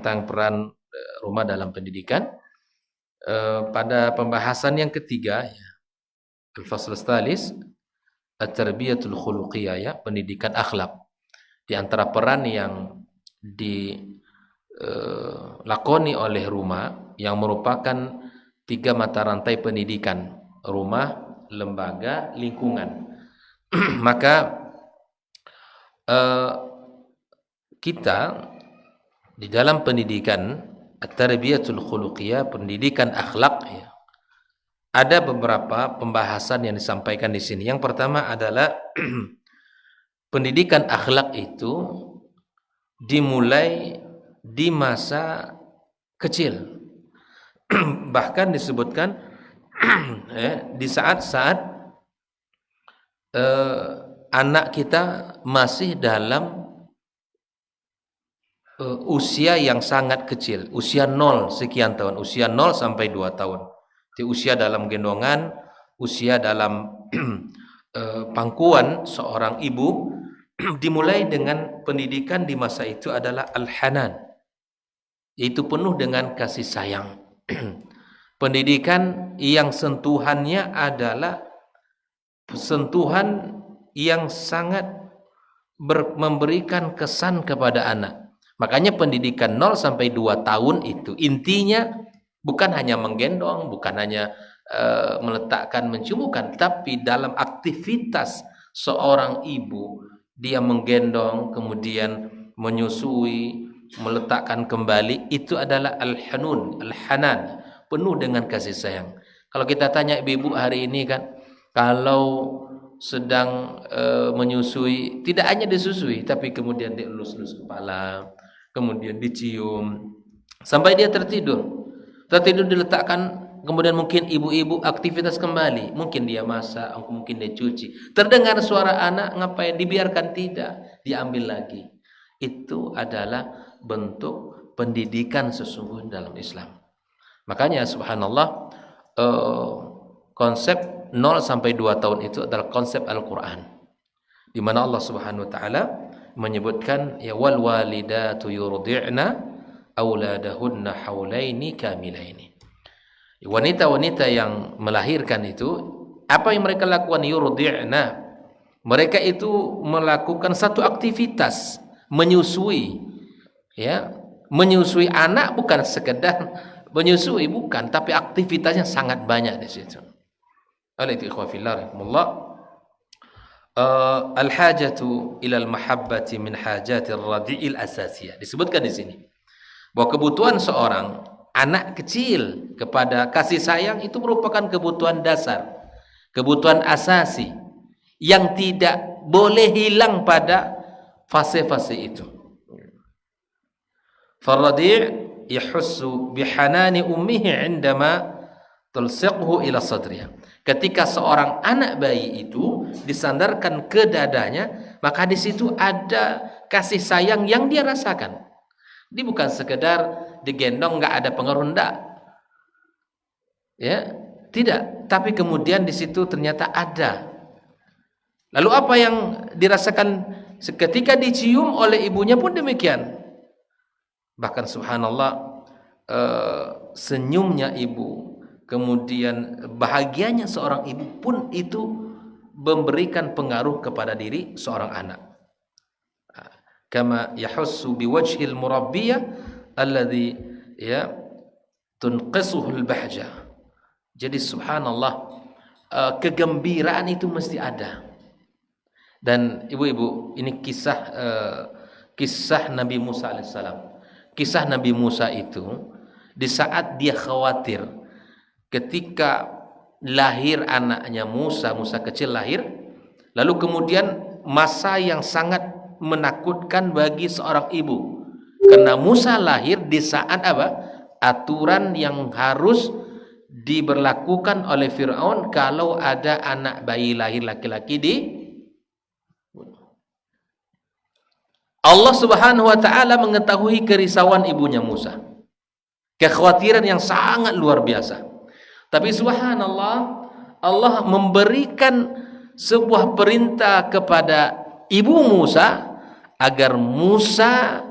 tentang peran rumah dalam pendidikan. Pada pembahasan yang ketiga, al-fasl tsalis, at-tarbiyatul khuluqiyah, ya, pendidikan akhlak. Di antara peran yang dilakoni oleh rumah yang merupakan 3 mata rantai pendidikan: rumah, lembaga, lingkungan. Maka kita di dalam pendidikan at-tarbiyatul khuluqiyah, pendidikan akhlak, ya, ada beberapa pembahasan yang disampaikan di sini. Yang pertama adalah pendidikan akhlak itu dimulai di masa kecil. Bahkan disebutkan di saat-saat anak kita masih dalam usia yang sangat kecil, usia 0 sekian tahun, usia 0 sampai 2 tahun. Di usia dalam gendongan, usia dalam pangkuan seorang ibu, dimulai dengan pendidikan di masa itu adalah al-hanan, yaitu penuh dengan kasih sayang. Pendidikan yang sentuhannya adalah sentuhan yang sangat memberikan kesan kepada anak. Makanya pendidikan 0 sampai 2 tahun itu intinya bukan hanya menggendong, bukan hanya meletakkan, menciumkan, tapi dalam aktivitas seorang ibu, dia menggendong, kemudian menyusui, meletakkan kembali, itu adalah al-hanun, al-hanan, penuh dengan kasih sayang. Kalau kita tanya ibu-ibu hari ini kan, kalau sedang menyusui, tidak hanya disusui, tapi kemudian dielus-elus kepala, kemudian dicium sampai dia tertidur diletakkan, kemudian mungkin ibu-ibu aktivitas kembali, mungkin dia masak, mungkin dia cuci, terdengar suara anak, ngapain? Dibiarkan? Tidak, diambil lagi. Itu adalah bentuk pendidikan sesungguhnya dalam Islam. Makanya subhanallah, konsep 0 sampai 2 tahun itu adalah konsep Al-Quran, di mana Allah Subhanahu wa taala menyebutkan, ya, wal walidatu yurdi'na auladahunna haulaini kamilaini. Wanita-wanita yang melahirkan itu, apa yang mereka lakukan? Yurdi'na, mereka itu melakukan satu aktivitas, menyusui, ya, menyusui anak, bukan sekedar menyusui, bukan, tapi aktivitasnya sangat banyak di situ. Oleh itu ikhwah fillah rahimakumullah, al-hajatu ilal mahabbati min hajatir radi'il asasiyah. Disebutkan di sini bahwa kebutuhan seorang anak kecil kepada kasih sayang itu merupakan kebutuhan dasar, kebutuhan asasi yang tidak boleh hilang pada fase-fase itu. Farradi' yahussu bihanani ummihi 'indama tulsiqhu ila sadriha. Ketika seorang anak bayi itu disandarkan ke dadanya, maka di situ ada kasih sayang yang dia rasakan. Dia bukan sekedar digendong, nggak ada pengaruh, enggak, ya, tidak. Tapi kemudian di situ ternyata ada. Lalu apa yang dirasakan ketika dicium oleh ibunya pun demikian. Bahkan subhanallah, senyumnya ibu, kemudian bahagianya seorang ibu pun itu memberikan pengaruh kepada diri seorang anak. Kama yahussu biwajhil murabbiyah alladhi, ya, tunqisuhul bahjah. Jadi subhanallah, kegembiraan itu mesti ada. Dan ibu-ibu, ini kisah Nabi Musa alaihissalam. Kisah Nabi Musa itu di saat dia khawatir ketika lahir anaknya Musa kecil lahir, lalu kemudian masa yang sangat menakutkan bagi seorang ibu, karena Musa lahir di saat apa? Aturan yang harus diberlakukan oleh Fir'aun kalau ada anak bayi lahir laki-laki di Allah Subhanahu wa taala mengetahui kerisauan ibunya Musa, kekhawatiran yang sangat luar biasa. Tapi subhanallah, Allah memberikan sebuah perintah kepada ibu Musa agar Musa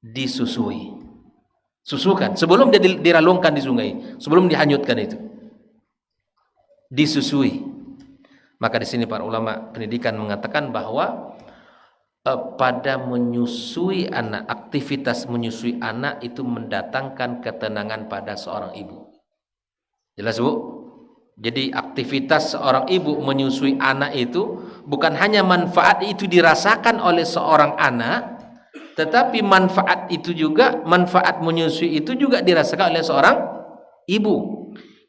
disusui. Susukan sebelum dia diralungkan di sungai, sebelum dihanyutkan itu. Disusui. Maka di sini para ulama pendidikan mengatakan bahwa pada menyusui anak, aktivitas menyusui anak itu mendatangkan ketenangan pada seorang ibu. Jelas, Bu? Jadi aktivitas seorang ibu menyusui anak itu bukan hanya manfaat itu dirasakan oleh seorang anak, tetapi manfaat itu juga, manfaat menyusui itu juga dirasakan oleh seorang ibu.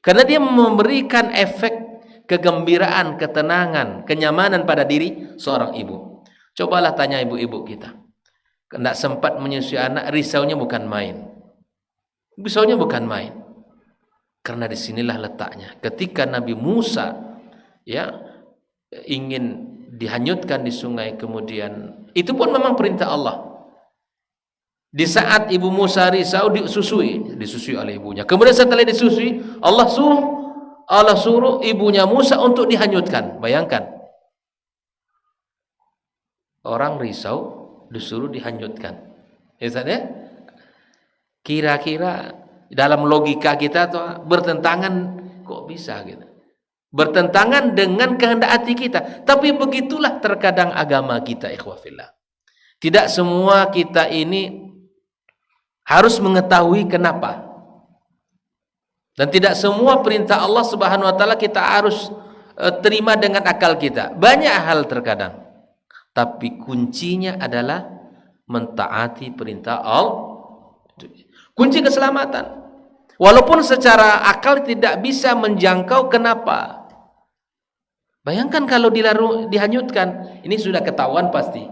Karena dia memberikan efek kegembiraan, ketenangan, kenyamanan pada diri seorang ibu. Cobalah tanya ibu-ibu kita. Tidak sempat menyusui anak, risaunya bukan main. Risaunya bukan main. Karena disinilah letaknya. Ketika Nabi Musa ya ingin dihanyutkan di sungai, kemudian itu pun memang perintah Allah. Di saat ibu Musa risau disusui oleh ibunya. Kemudian setelah disusui, Allah suruh ibunya Musa untuk dihanyutkan. Bayangkan. Orang risau disuruh dihanyutkan. Ya, kira-kira dalam logika kita tuh bertentangan, kok bisa gitu. Bertentangan dengan kehendak hati kita. Tapi begitulah terkadang agama kita, ikhwafillah. Tidak semua kita ini harus mengetahui kenapa. Dan tidak semua perintah Allah Subhanahu wa taala kita harus terima dengan akal kita. Banyak hal terkadang. Tapi kuncinya adalah mentaati perintah Allah. Kunci keselamatan. Walaupun secara akal tidak bisa menjangkau kenapa. Bayangkan kalau dihanyutkan, ini sudah ketahuan pasti.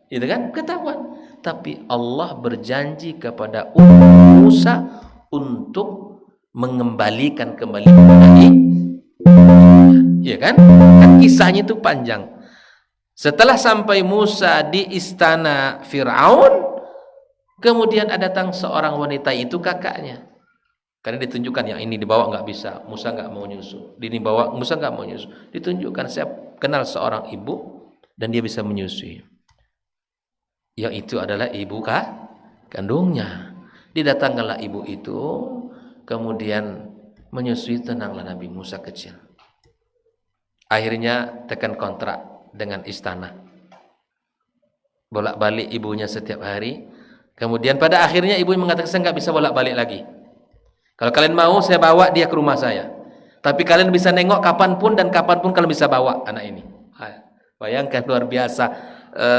Gitu kan? Ketahuan. Tapi Allah berjanji kepada Musa untuk mengembalikan kembali lagi. Ya kan? Kan kisahnya itu panjang. Setelah sampai Musa di istana Fir'aun, kemudian datang seorang wanita, itu kakaknya. Karena ditunjukkan yang ini dibawa nggak bisa, Musa nggak mau nyusu. Ini bawa, Musa nggak mau nyusu. Ditunjukkan saya kenal seorang ibu dan dia bisa menyusui. Yang itu adalah ibu kandungnya. Didatangkanlah ibu itu, kemudian menyusui, tenanglah Nabi Musa kecil. Akhirnya tekan kontrak dengan istana. Bolak-balik ibunya setiap hari. Kemudian pada akhirnya ibu mengatakan, saya nggak bisa bolak-balik lagi. Kalau kalian mau, saya bawa dia ke rumah saya. Tapi kalian bisa nengok kapanpun dan kapanpun kalian bisa bawa anak ini. Bayangkan luar biasa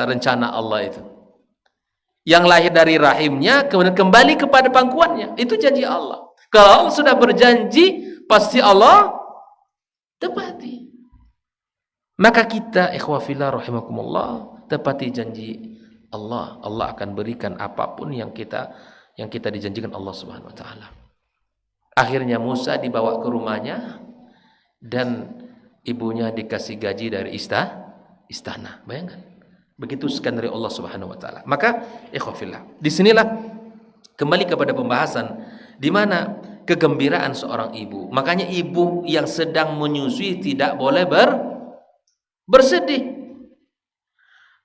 rencana Allah itu. Yang lahir dari rahimnya kemudian kembali kepada pangkuannya. Itu janji Allah. Kalau Allah sudah berjanji, pasti Allah tepati. Maka kita, ikhwafillah rahimakumullah, tepati janji Allah. Allah akan berikan apapun yang kita dijanjikan Allah Subhanahu wa taala. Akhirnya Musa dibawa ke rumahnya dan ibunya dikasih gaji dari istana. Bayangkan. Begitu sekian dari Allah Subhanahu wa taala. Maka ikhwafillah, disinilah kembali kepada pembahasan di mana kegembiraan seorang ibu. Makanya ibu yang sedang menyusui tidak boleh bersedih.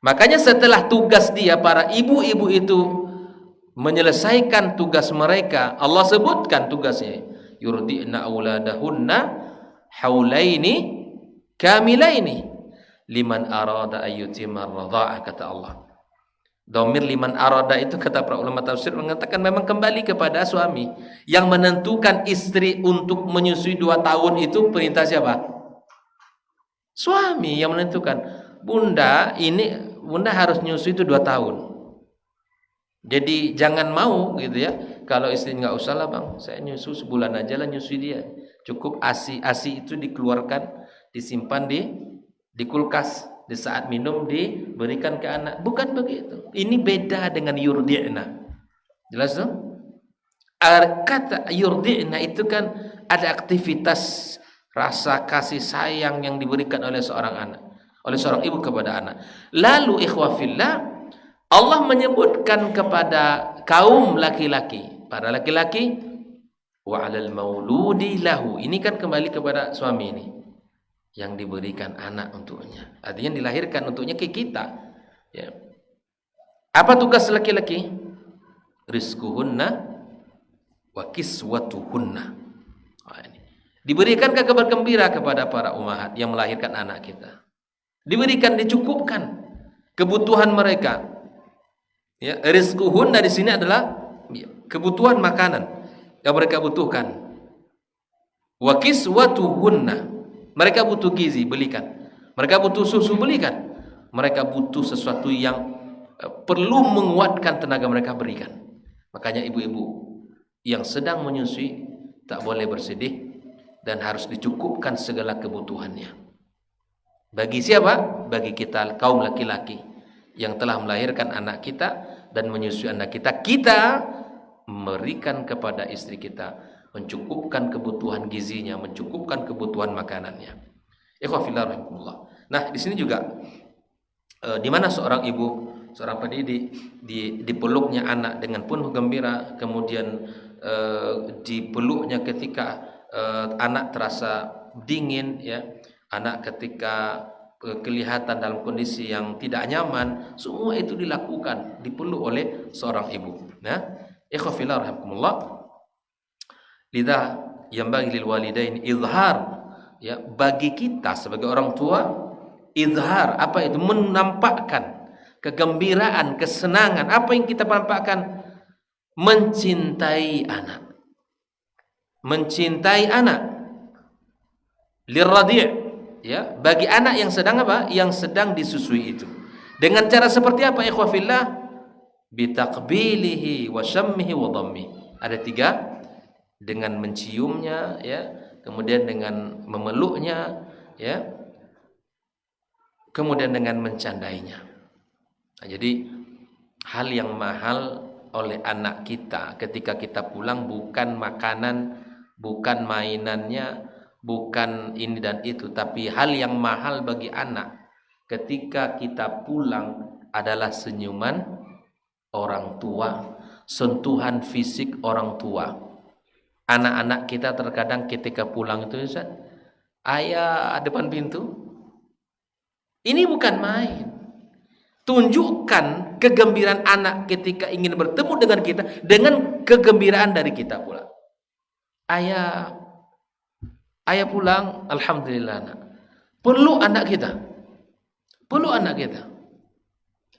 Makanya setelah tugas dia, para ibu-ibu itu menyelesaikan tugas mereka, Allah sebutkan tugasnya, yurdi'na auladahunna haulaini kamilaini liman arada ayyutimar radha'ah, kata Allah. Dhamir liman arada itu, kata para ulama tafsir mengatakan memang kembali kepada suami. Yang menentukan istri untuk menyusui 2 tahun itu perintah siapa? Suami yang menentukan. Bunda harus nyusui itu 2 tahun. Jadi jangan mau gitu ya. Kalau istri nggak usah lah bang, saya nyusu sebulan aja lah nyusui dia. Cukup ASI itu dikeluarkan, disimpan di kulkas, di saat minum diberikan ke anak. Bukan begitu. Ini beda dengan yurdi'na. Jelas dong? Kata yurdi'na itu kan ada aktivitas rasa kasih sayang yang diberikan oleh seorang anak, oleh seorang ibu kepada anak. Lalu ikhwafillah, Allah menyebutkan kepada kaum laki-laki, para laki-laki, wa 'alal mauludi lahu. Ini kan kembali kepada suami ini yang diberikan anak untuknya. Artinya dilahirkan untuknya ke kita. Ya. Apa tugas laki-laki? Rizquhunna wa kiswatuhunna. Diberikan kabar gembira kepada para ummahat yang melahirkan anak kita. Diberikan, dicukupkan kebutuhan mereka. Ya, rizquhunna di sini adalah kebutuhan makanan yang mereka butuhkan. Wa kiswatuhunna, mereka butuh gizi, belikan. Mereka butuh susu, belikan. Mereka butuh sesuatu yang perlu menguatkan tenaga, mereka berikan. Makanya ibu-ibu yang sedang menyusui tak boleh bersedih dan harus dicukupkan segala kebutuhannya. Bagi siapa? Bagi kita kaum laki-laki yang telah melahirkan anak kita dan menyusui anak kita, kita memberikan kepada istri kita, mencukupkan kebutuhan gizinya, mencukupkan kebutuhan makanannya. Ikhwafillah rahimahullah. Nah, di sini juga di mana seorang ibu, seorang pendidik dipeluknya anak dengan penuh gembira, kemudian dipeluknya ketika anak terasa dingin, ya, anak ketika kelihatan dalam kondisi yang tidak nyaman, semua itu dilakukan, dipeluk oleh seorang ibu. Nah, ikhwafillah rahimakumullah, lidha yang bagi lil walidain izhar, ya, bagi kita sebagai orang tua, izhar, apa itu? Menampakkan kegembiraan, kesenangan. Apa yang kita nampakkan? Mencintai anak. Mencintai anak. Lirradi', ya, bagi anak yang sedang apa? Yang sedang disusui itu. Dengan cara seperti apa, ikhwafillah? Bitaqbilihi wa syammihi wa dhammi. Ada 3. Dengan menciumnya, ya, kemudian dengan memeluknya, ya, kemudian dengan mencandainya. Nah, jadi hal yang mahal oleh anak kita ketika kita pulang bukan makanan, bukan mainannya, bukan ini dan itu, tapi hal yang mahal bagi anak ketika kita pulang adalah senyuman orang tua, sentuhan fisik orang tua. Anak-anak kita terkadang ketika pulang itu, Ustaz, ayah depan pintu. Ini bukan main. Tunjukkan kegembiraan anak ketika ingin bertemu dengan kita dengan kegembiraan dari kita pula. Ayah pulang, alhamdulillah, anak. Peluk anak kita. Peluk anak kita.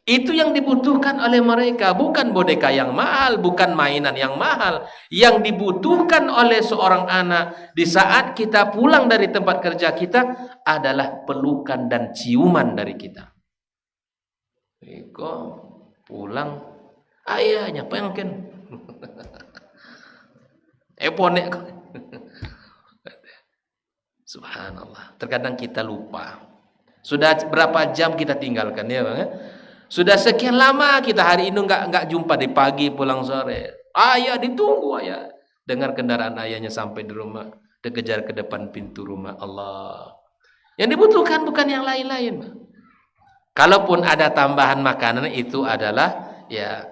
Itu yang dibutuhkan oleh mereka, bukan boneka yang mahal, bukan mainan yang mahal. Yang dibutuhkan oleh seorang anak di saat kita pulang dari tempat kerja kita adalah pelukan dan ciuman dari kita. Iko pulang, ayahnya pengen. Ponek. Subhanallah. Terkadang kita lupa. Sudah berapa jam kita tinggalkan, ya Bang? Sudah sekian lama kita hari ini enggak jumpa, di pagi pulang sore. Ayah ditunggu, ayah. Dengar kendaraan ayahnya sampai di rumah, dikejar ke depan pintu rumah. Allah. Yang dibutuhkan bukan yang lain-lain. Kalaupun ada tambahan makanan itu adalah, ya,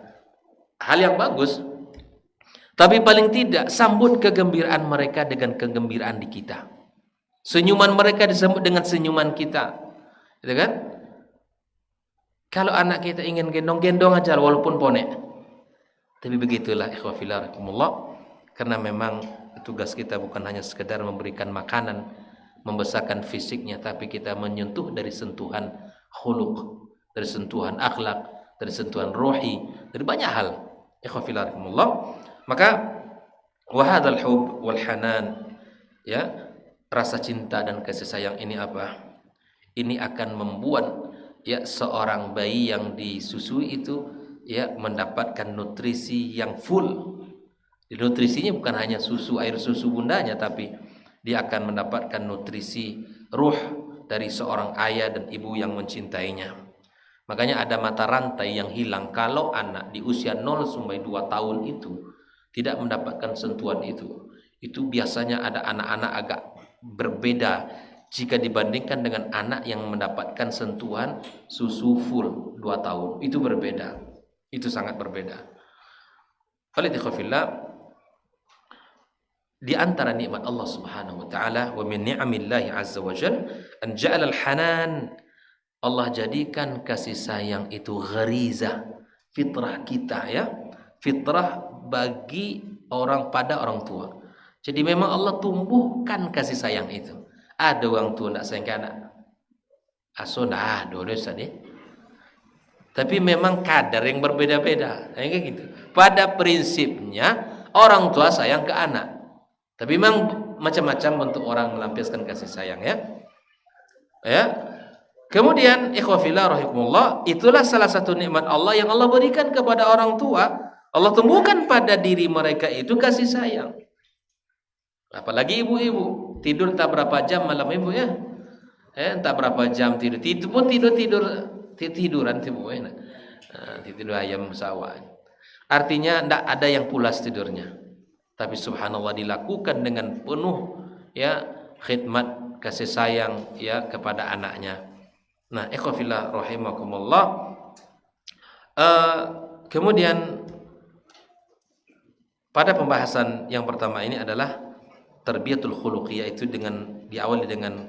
hal yang bagus. Tapi paling tidak sambut kegembiraan mereka dengan kegembiraan di kita. Senyuman mereka disambut dengan senyuman kita. Gitu kan? Kalau anak kita ingin gendong aja walaupun ponek. Tapi begitulah ikhwafillah rahimakumullah, karena memang tugas kita bukan hanya sekedar memberikan makanan, membesarkan fisiknya, tapi kita menyentuh dari sentuhan khuluq, dari sentuhan akhlak, dari sentuhan rohi, dari banyak hal. Ikhwafillah rahimakumullah. Maka wahadzal hub wal hanan, ya, rasa cinta dan kasih sayang ini apa? Ini akan membuat, ya, seorang bayi yang disusui itu, ya, mendapatkan nutrisi yang full. Nutrisinya bukan hanya susu, air susu bundanya, tapi dia akan mendapatkan nutrisi ruh dari seorang ayah dan ibu yang mencintainya. Makanya ada mata rantai yang hilang kalau anak di usia 0 sampai 2 tahun itu tidak mendapatkan sentuhan itu. Itu biasanya ada anak-anak agak berbeda jika dibandingkan dengan anak yang mendapatkan sentuhan susu full 2 tahun. Itu berbeda. Itu sangat berbeda. Walidkhafillah, di antara nikmat Allah Subhanahu wa taala, wa min ni'amillahi azza wa jalla an ja'ala al-hanan, Allah jadikan kasih sayang itu gharizah, fitrah kita, ya. Fitrah bagi orang pada orang tua. Jadi memang Allah tumbuhkan kasih sayang itu. Ada orang tua nak sayang ke anak. Aso dah dua tadi. Tapi memang kadar yang berbeda-beda. Kayak gitu. Pada prinsipnya orang tua sayang ke anak. Tapi memang macam-macam bentuk orang melampiaskan kasih sayang ya. Ya. Kemudian ikhwafillah rahimakumullah, itulah salah satu nikmat Allah yang Allah berikan kepada orang tua. Allah tumbuhkan pada diri mereka itu kasih sayang. Apalagi ibu-ibu, tidur tak berapa jam malam ibu ya. Tak berapa jam tidur. Itu pun tiduran ibu ya. Tidur ayam sawah. Artinya tidak ada yang pulas tidurnya. Tapi subhanallah dilakukan dengan penuh ya khidmat kasih sayang ya kepada anaknya. Nah, ikhwafillah rahimakumullah. Kemudian pada pembahasan yang pertama ini adalah tarbiyatul khuluq, yaitu diawali dengan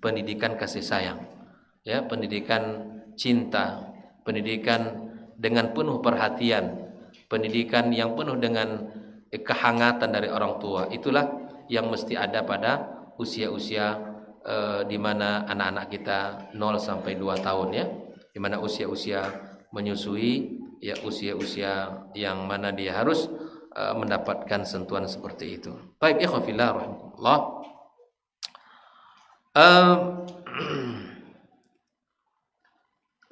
pendidikan kasih sayang. Ya, pendidikan cinta, pendidikan dengan penuh perhatian, pendidikan yang penuh dengan kehangatan dari orang tua. Itulah yang mesti ada pada usia-usia di mana anak-anak kita 0 sampai 2 tahun ya, di mana usia-usia menyusui ya, usia-usia yang mana dia harus mendapatkan sentuhan seperti itu. Baik ikhwafillah rahimakumullah.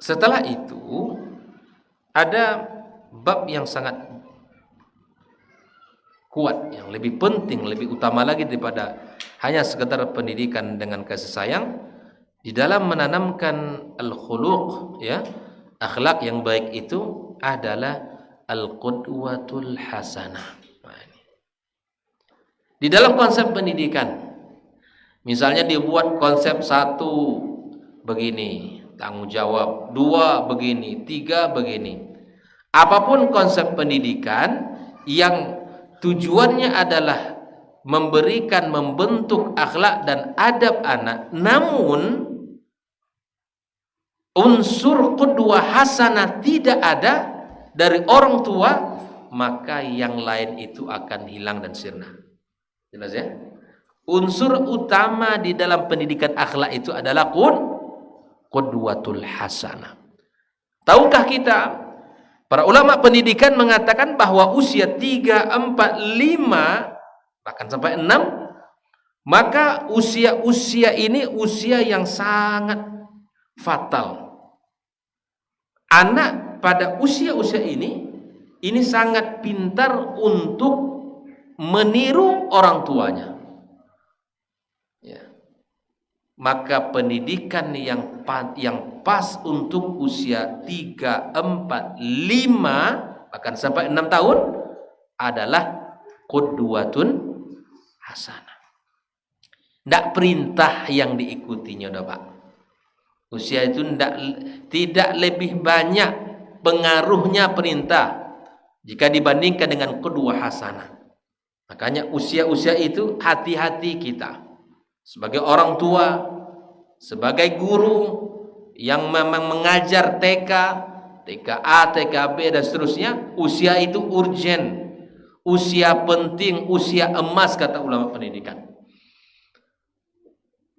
Setelah itu ada bab yang sangat kuat, yang lebih penting, lebih utama lagi daripada hanya sekedar pendidikan dengan kasih sayang, di dalam menanamkan al-khuluq ya, akhlak yang baik itu adalah al-qudwatul hasanah. Di dalam konsep pendidikan, misalnya dibuat konsep 1 begini, tanggung jawab, 2 begini, 3 begini. Apapun konsep pendidikan yang tujuannya adalah memberikan, membentuk akhlak dan adab anak, namun unsur qudwah hasanah tidak ada dari orang tua, maka yang lain itu akan hilang dan sirna. Jelas ya? Unsur utama di dalam pendidikan akhlak itu adalah qudwatul hasanah. Tahukah kita, para ulama pendidikan mengatakan bahwa usia 3, 4, 5 bahkan sampai 6, maka usia ini usia yang sangat fatal. Anak pada usia-usia ini sangat pintar untuk meniru orang tuanya. Ya. Maka pendidikan yang pas untuk usia 3, 4, 5 bahkan sampai 6 tahun adalah qudwatun hasanah. Tidak perintah yang diikutinya dah Pak. Usia itu tidak lebih banyak pengaruhnya perintah jika dibandingkan dengan qudwah hasanah. Makanya usia-usia itu hati-hati kita sebagai orang tua, sebagai guru yang memang mengajar TK, TKA, TKB dan seterusnya. Usia itu urgen, usia penting, usia emas kata ulama pendidikan.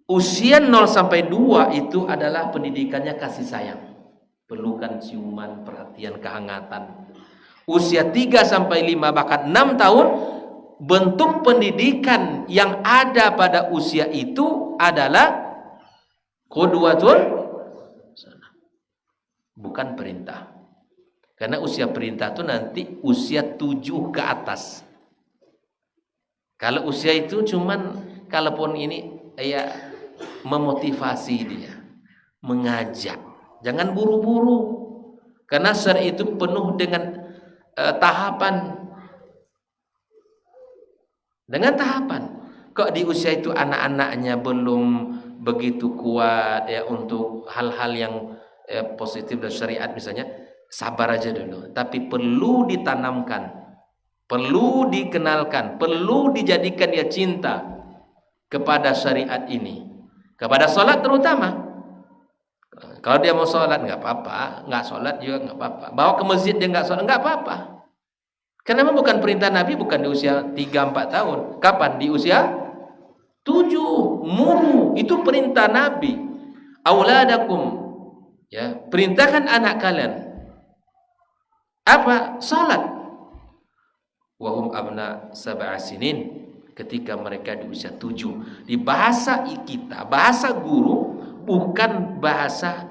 Usia 0 sampai 2 itu adalah pendidikannya kasih sayang, pelukan, ciuman, perhatian, kehangatan. Usia 3 sampai 5 bahkan 6 tahun, bentuk pendidikan yang ada pada usia itu adalah qudwatul hasanah, bukan perintah. Karena usia perintah itu nanti usia 7 ke atas. Kalau usia itu cuman, kalaupun ini ya memotivasi dia, mengajak, jangan buru-buru. Karena syariat itu penuh dengan tahapan. Dengan tahapan. Kok di usia itu anak-anaknya belum begitu kuat ya untuk hal-hal yang positif dan syariat misalnya, sabar aja dulu. Tapi perlu ditanamkan, perlu dikenalkan, perlu dijadikan dia cinta kepada syariat ini, kepada sholat terutama. Kalau dia mau sholat nggak apa-apa, nggak sholat juga nggak apa-apa. Bawa ke masjid dia nggak sholat nggak apa-apa. Karena bukan perintah Nabi, bukan di usia 3-4 tahun. Kapan? Di usia 7. Muru, itu perintah Nabi. Auladakum, ya, perintahkan anak kalian apa? Salat. Wahum abna sab'a sinin, ketika mereka di usia 7. Di bahasa kita, bahasa guru, bukan bahasa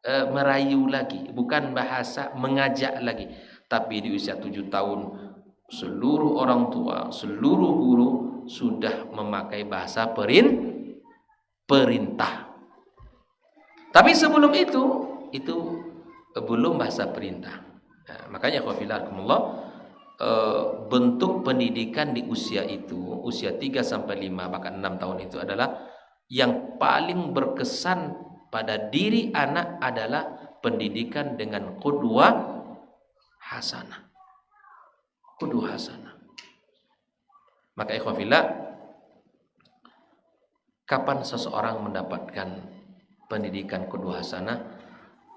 merayu lagi, bukan bahasa mengajak lagi, tapi di usia 7 tahun seluruh orang tua, seluruh guru sudah memakai bahasa perintah. Tapi sebelum itu belum bahasa perintah. Nah, makanya khawfilakumullah, bentuk pendidikan di usia itu, usia 3 sampai 5 bahkan 6 tahun itu adalah yang paling berkesan pada diri anak adalah pendidikan dengan qudwah hasanah. Qudwah hasanah. Maka ikhwafillah, kapan seseorang mendapatkan pendidikan qudwah hasanah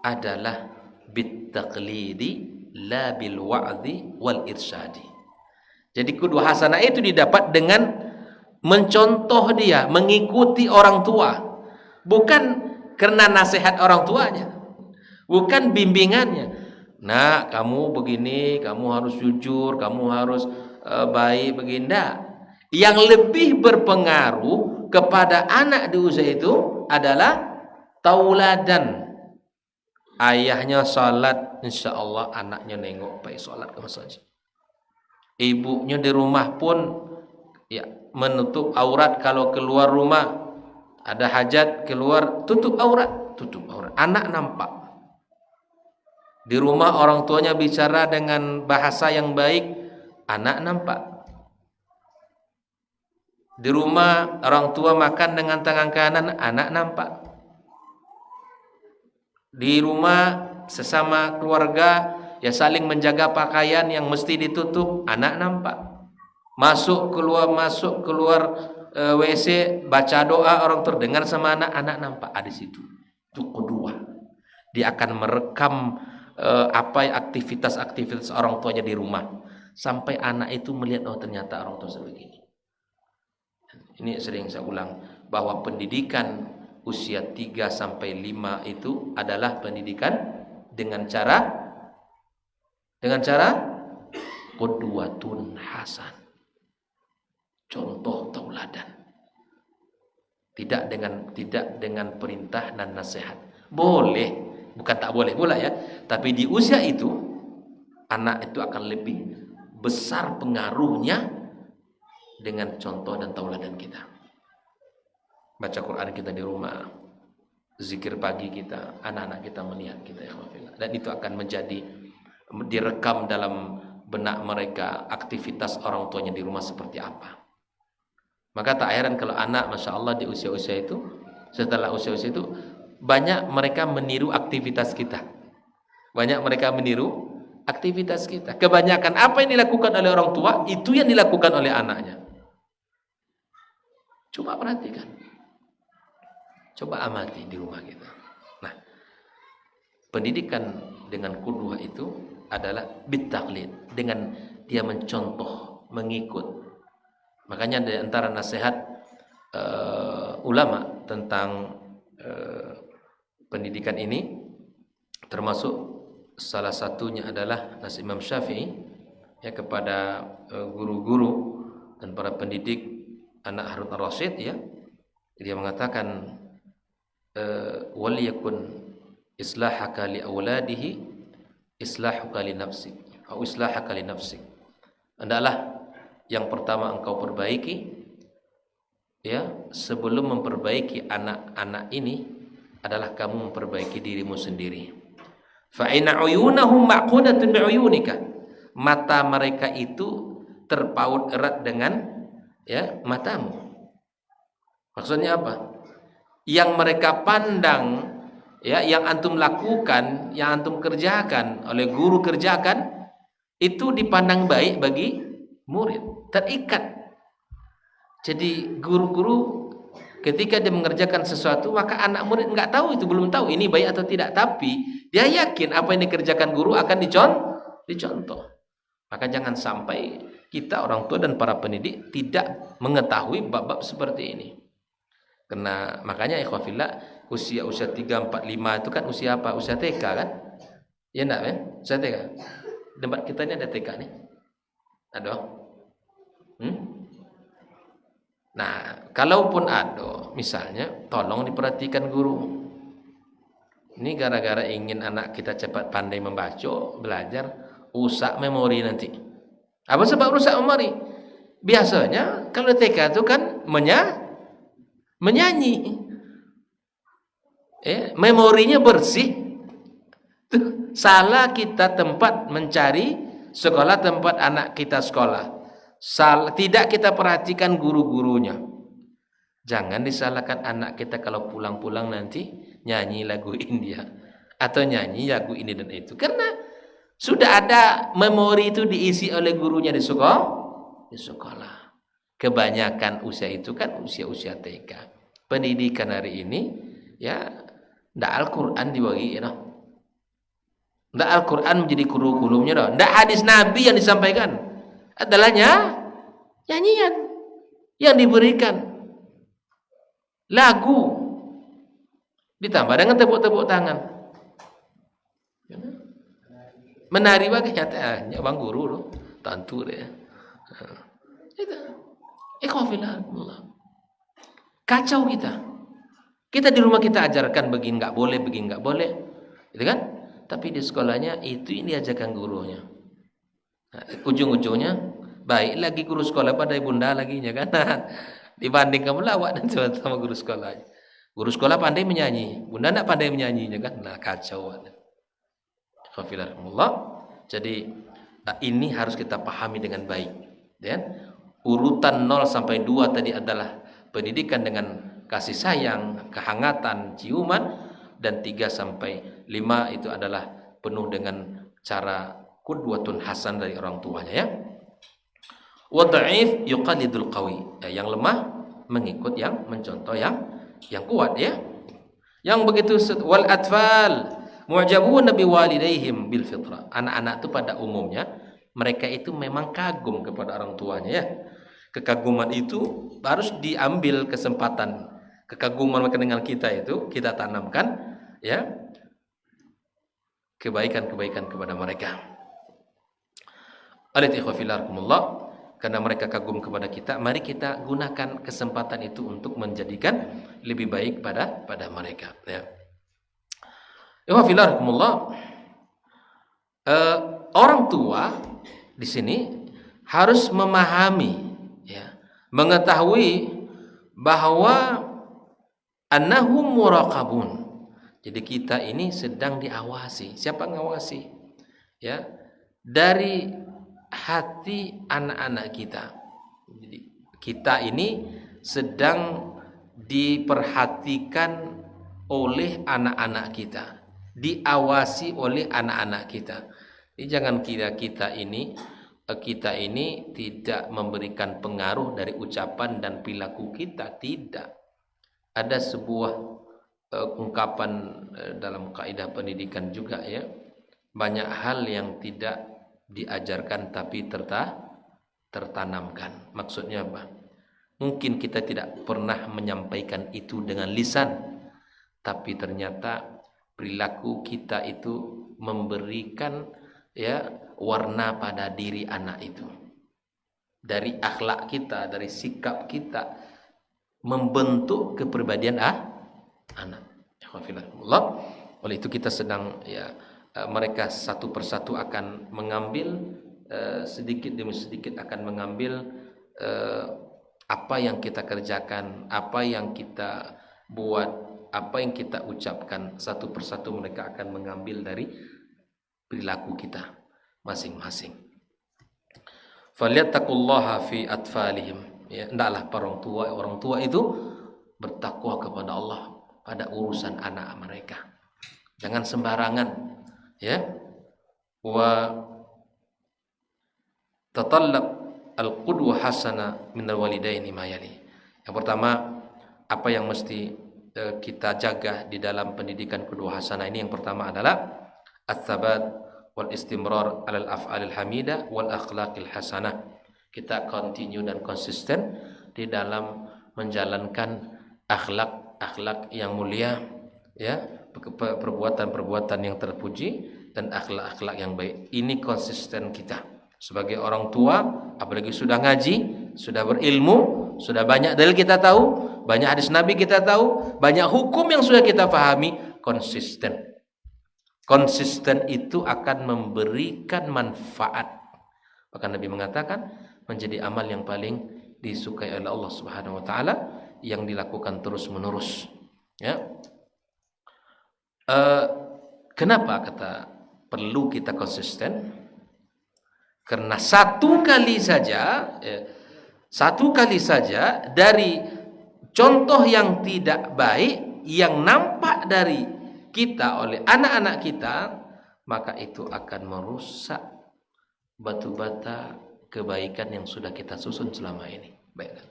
adalah bittaqlidi la bil wa'dhi wal irsyadi. Jadi qudwah hasanah itu didapat dengan mencontoh dia, mengikuti orang tua. Bukan karena nasihat orang tuanya, bukan bimbingannya. Nah, kamu begini, kamu harus jujur, kamu harus baik begini. Yang lebih berpengaruh kepada anak di usia itu adalah tauladan. Ayahnya salat, insya Allah anaknya nengok baik salat ke masjid. Ibunya di rumah pun ya menutup aurat, kalau keluar rumah ada hajat keluar tutup aurat. Anak nampak. Di rumah orang tuanya bicara dengan bahasa yang baik, anak nampak. Di rumah orang tua makan dengan tangan kanan, anak nampak. Di rumah sesama keluarga ya saling menjaga pakaian yang mesti ditutup, anak nampak. Masuk keluar WC baca doa orang terdengar sama anak nampak. Ada situ. Itu kedua. Dia akan merekam aktivitas orang tuanya di rumah sampai anak itu melihat, oh ternyata orang tua sebegini. Ini sering saya ulang bahwa pendidikan usia 3 sampai 5 itu adalah pendidikan dengan cara qudwatun hasan. Contoh tauladan. Tidak dengan perintah dan nasihat. Boleh, bukan tak boleh pula ya, tapi di usia itu anak itu akan lebih besar pengaruhnya dengan contoh dan tauladan kita. Baca Quran kita di rumah, zikir pagi kita, anak-anak kita melihat kita, dan itu akan menjadi direkam dalam benak mereka aktivitas orang tuanya di rumah seperti apa. Maka tak heran kalau anak, masya Allah, di usia-usia itu, setelah usia-usia itu banyak mereka meniru aktivitas kita. Kebanyakan apa yang dilakukan oleh orang tua itu yang dilakukan oleh anaknya. Coba perhatikan. Coba amati di rumah kita. Nah, pendidikan dengan qudwah itu adalah bittaqlid, dengan dia mencontoh, mengikut. Makanya di antara nasihat ulama tentang pendidikan ini, termasuk salah satunya adalah nasihat Imam Syafi'i ya kepada guru-guru dan para pendidik anak Harun ar-Rasyid ya. Dia mengatakan waliyakun islahaka li auladihi islahuka li nafsik atau islahaka li nafsik. Hendaklah yang pertama engkau perbaiki ya, sebelum memperbaiki anak-anak ini adalah kamu memperbaiki dirimu sendiri. Fa inna uyunahum maqudatun bi'uyunika. Mata mereka itu terpaut erat dengan ya matamu. Maksudnya apa? Yang mereka pandang ya, yang antum lakukan, yang antum kerjakan, oleh guru kerjakan, itu dipandang baik bagi murid, terikat. Jadi guru-guru ketika dia mengerjakan sesuatu, maka anak murid enggak tahu, itu belum tahu ini baik atau tidak, tapi dia yakin apa yang dikerjakan guru akan dicontoh. Maka jangan sampai kita orang tua dan para pendidik tidak mengetahui bab-bab seperti ini. Karena makanya ikhwafillah usia 3, 4, 5 itu kan usia apa? Usia TK kan? Ya enggak kan? Usia TK. Tempat kita ini ada TK nih. Ada. Nah, kalaupun ada, misalnya tolong diperhatikan guru. Ini gara-gara ingin anak kita cepat pandai membaca, belajar, rusak memori nanti. Apa sebab rusak memori? Biasanya kalau TK itu kan menyanyi. Memorinya bersih. Tuh, salah kita tempat mencari sekolah tempat anak kita sekolah. Tidak kita perhatikan guru-gurunya. Jangan disalahkan anak kita kalau pulang-pulang nanti nyanyi lagu India atau nyanyi lagu ini dan itu, karena sudah ada memori itu diisi oleh gurunya di sekolah. Kebanyakan usia itu kan usia-usia TK. Pendidikan hari ini ya ndak Al-Quran dibagi ya, ndak Al-Quran menjadi kurikulumnya, ndak hadis Nabi yang disampaikan, adalah nyanyian yang diberikan, lagu ditambah dengan tepuk-tepuk tangan, menari bagi nyatanya bang guru loh, tantu deh. Itu kacau kita. Kita di rumah kita ajarkan begini nggak boleh, gitu kan? Tapi di sekolahnya itu ini diajarkan gurunya. Nah, ujung-ujungnya baik lagi guru sekolah pada bunda lagi ya kan? Dibanding kamu lawak dan sama guru sekolahnya. Guru sekolah pandai menyanyi, bunda tidak pandai menyanyinya kan? Nah, kacau. Jadi ini harus kita pahami dengan baik. Dan urutan 0 sampai 2 tadi adalah pendidikan dengan kasih sayang, kehangatan, ciuman, dan 3 sampai 5 itu adalah penuh dengan cara qudwatun hasan dari orang tuanya ya. Wa dha'if yuqallidul qawi. Yang lemah mengikut yang mencontoh yang kuat ya. Yang begitu wal atfal mu'jabun bi walidaihim bil fitrah. Anak-anak itu pada umumnya mereka itu memang kagum kepada orang tuanya ya. Kekaguman itu harus diambil kesempatan. Kekaguman mereka dengan kita itu kita tanamkan ya, kebaikan-kebaikan kepada mereka. Alaikumullah. Karena mereka kagum kepada kita, mari kita gunakan kesempatan itu untuk menjadikan lebih baik pada mereka ya. Orang tua di sini harus memahami ya, mengetahui bahwa annahum muraqabun. Jadi kita ini sedang diawasi. Siapa ngawasi? Ya, dari hati anak-anak kita. Jadi kita ini sedang diperhatikan oleh anak-anak kita, diawasi oleh anak-anak kita. Jadi jangan kira kita ini tidak memberikan pengaruh dari ucapan dan perilaku kita, tidak. Ada sebuah ungkapan dalam kaidah pendidikan juga ya, banyak hal yang tidak diajarkan tapi tertanamkan. Maksudnya apa? Mungkin kita tidak pernah menyampaikan itu dengan lisan, tapi ternyata perilaku kita itu memberikan ya warna pada diri anak itu. Dari akhlak kita, dari sikap kita membentuk kepribadian anak. Oleh itu kita sedang ya, mereka satu persatu akan mengambil sedikit demi sedikit akan mengambil apa yang kita kerjakan, apa yang kita buat, apa yang kita ucapkan, satu persatu mereka akan mengambil dari perilaku kita masing-masing. Falyattaqullaha fi atfalihim. Ya, hendaklah orang tua itu bertakwa kepada Allah pada urusan anak mereka. Jangan sembarangan ya. Wa tatallab al-qudwa hasana min al-walidaini ma yali. Yang pertama, apa yang mesti kita jaga di dalam pendidikan qudwa hasanah ini, yang pertama adalah ats-tsabat wal istimrar 'alal af'alil hamidah wal akhlaqil hasanah. Kita continue dan konsisten di dalam menjalankan akhlak-akhlak yang mulia, ya, perbuatan-perbuatan yang terpuji dan akhlak-akhlak yang baik. Ini konsisten kita sebagai orang tua, apalagi sudah ngaji, sudah berilmu, sudah banyak dalil kita tahu, banyak hadis Nabi kita tahu, banyak hukum yang sudah kita pahami. Konsisten itu akan memberikan manfaat. Maka Nabi mengatakan menjadi amal yang paling disukai oleh Allah Subhanahu wa taala yang dilakukan terus-menerus, ya. Kenapa kata perlu kita konsisten? Karena satu kali saja dari contoh yang tidak baik yang nampak dari kita oleh anak-anak kita, maka itu akan merusak batu bata kebaikan yang sudah kita susun selama ini. Baik.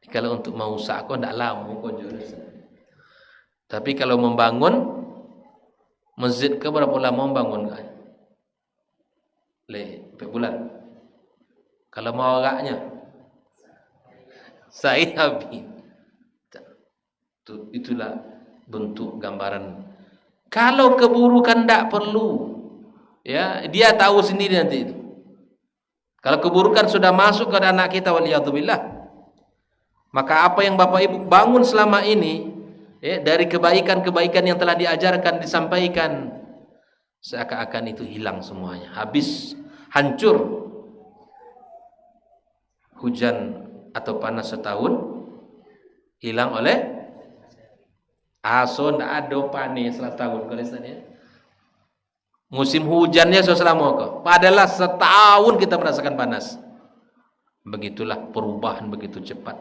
Kalau untuk merusak kok tidak lama kok. Tapi kalau membangun masjid ke berapa lama membangun kan? Berapa bulan? Kalau mau orangnya saya habis. Itulah bentuk gambaran. Kalau keburukan tidak perlu, ya, dia tahu sendiri nanti itu. Kalau keburukan sudah masuk ke anak kita, waliyadzubillah, maka apa yang Bapak Ibu bangun selama ini, ya, dari kebaikan-kebaikan yang telah diajarkan, disampaikan, seakan-akan itu hilang semuanya, habis, hancur. Hujan atau panas setahun hilang oleh aso, ndak ada panas setahun kalau ya. Musim hujannya selama kok. Padahal setahun kita merasakan panas. Begitulah perubahan begitu cepat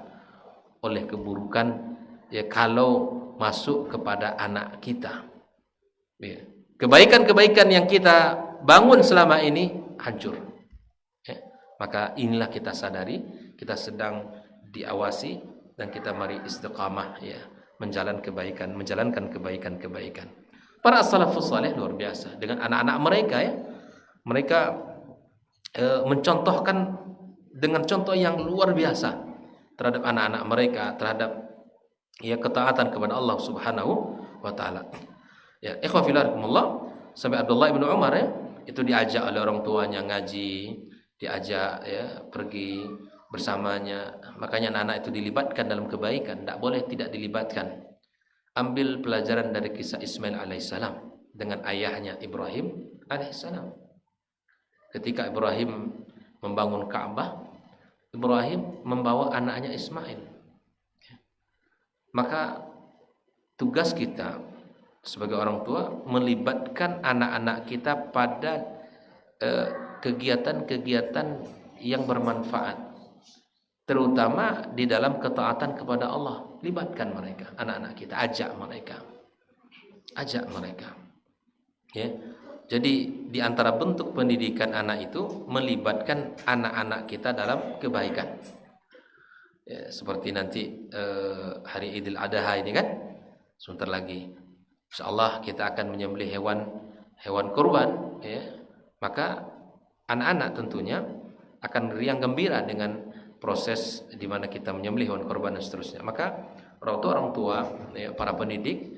oleh keburukan, ya, kalau masuk kepada anak kita. Ya. Kebaikan-kebaikan yang kita bangun selama ini hancur. Ya. Maka inilah kita sadari, kita sedang diawasi dan kita mari istiqamah, ya, menjalankan kebaikan-kebaikan. Para salafus saleh luar biasa dengan anak-anak mereka, ya. Mereka mencontohkan dengan contoh yang luar biasa terhadap anak-anak mereka, terhadap, ya, ketaatan kepada Allah Subhanahu wa taala. Ya, ikhwah fillah, sampai Abdullah bin Umar, ya, itu diajak oleh orang tuanya ngaji, diajak, ya, pergi bersamanya. Makanya anak-anak itu dilibatkan dalam kebaikan, tidak boleh tidak dilibatkan. Ambil pelajaran dari kisah Ismail alaihissalam dengan ayahnya Ibrahim alaihissalam. Ketika Ibrahim membangun Ka'bah, Ibrahim membawa anaknya Ismail. Maka tugas kita sebagai orang tua melibatkan anak-anak kita pada kegiatan-kegiatan yang bermanfaat, terutama di dalam ketaatan kepada Allah. Libatkan mereka, anak-anak kita, ajak mereka, ya. Jadi di antara bentuk pendidikan anak itu melibatkan anak-anak kita dalam kebaikan, ya, seperti nanti hari Idul Adha ini kan sebentar lagi, insyaallah kita akan menyembelih hewan kurban, ya. Maka anak-anak tentunya akan riang gembira dengan proses di mana kita menyembelih hewan kurban dan seterusnya. Maka orang tua, ya, para pendidik,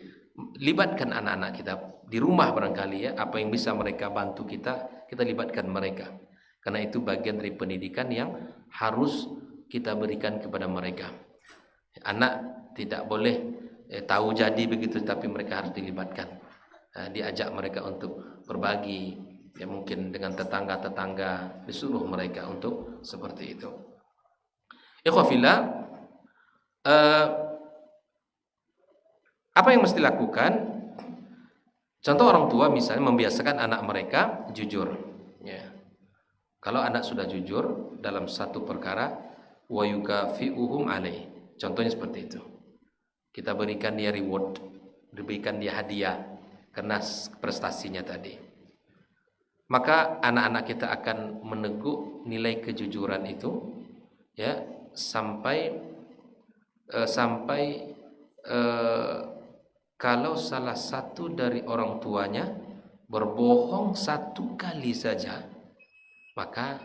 libatkan anak-anak kita di rumah barangkali, ya, apa yang bisa mereka bantu kita libatkan mereka. Karena itu bagian dari pendidikan yang harus kita berikan kepada mereka. Anak tidak boleh tahu jadi begitu, tapi mereka harus dilibatkan. Diajak mereka untuk berbagi, ya, mungkin dengan tetangga-tetangga, disuruh mereka untuk seperti itu. Ikhwafillah, apa yang mesti dilakukan? Contoh orang tua misalnya membiasakan anak mereka jujur, ya. Kalau anak sudah jujur dalam satu perkara, wa yukafi'uhum alaih. Contohnya seperti itu. Kita berikan dia reward, diberikan dia hadiah karena prestasinya tadi. Maka anak-anak kita akan meneguk nilai kejujuran itu, ya, sampai kalau salah satu dari orang tuanya berbohong satu kali saja, maka